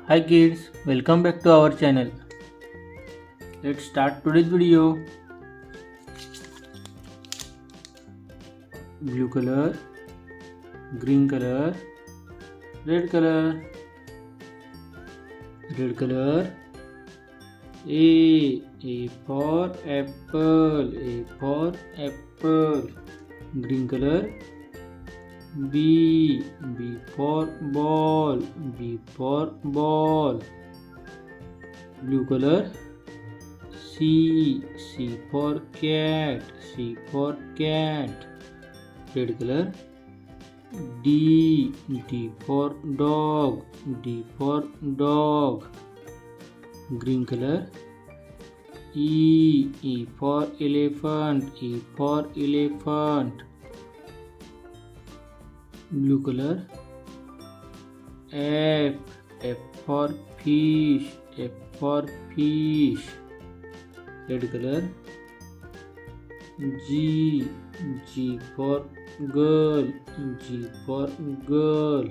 Hi kids, welcome back to our channel. Let's start today's video. Blue color, green color, red color. Red color. A for apple, A for apple. Green color. B for ball, B for ball. Blue color. C for cat, C for cat. Red color. D for dog, D for dog. Green color. E for elephant, E for elephant. Blue color. F for fish, F for fish. Red color. G for girl, G for girl.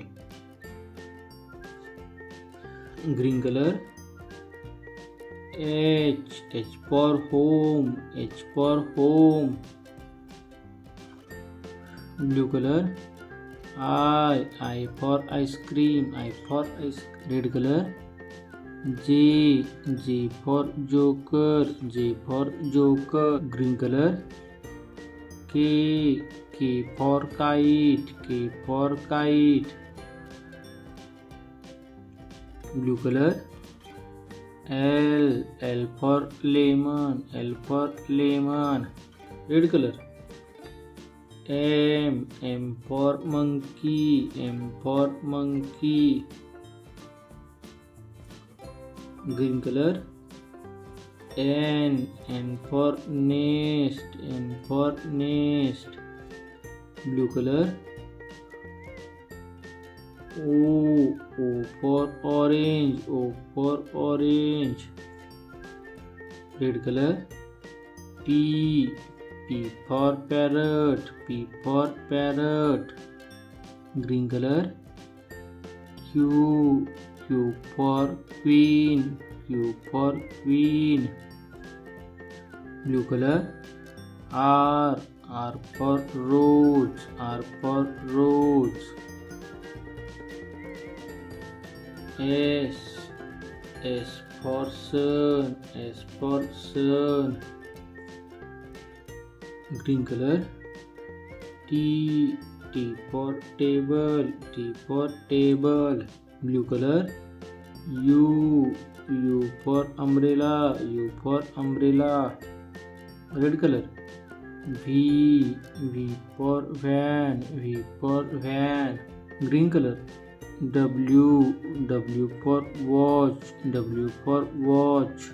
Green color. H for home, H for home. Blue color. I for ice cream, I for ice. Red color. J for joker, J for joker. Green color. K for kite, K for kite. Blue color. L for lemon, L for lemon. Red color. M for monkey, M for monkey. Green color. N for nest, N for nest. Blue color. O for orange, O for orange. Red color. P for parrot, P for parrot. Green color. Q for queen, Q for queen. Blue color. R for rose, R for rose. S for sun, S for sun. Green color. T for table, T for table. Blue color. U for umbrella, U for umbrella. Red color. V for van, V for van. Green color. W for watch, W for watch.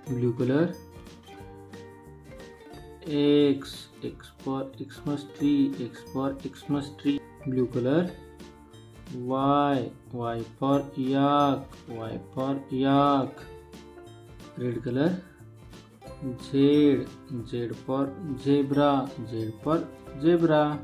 Blue color. X for Xmas tree, X for Xmas tree. Blue color. Y for yak, Y for yak. Red color. Z for zebra, Z for zebra.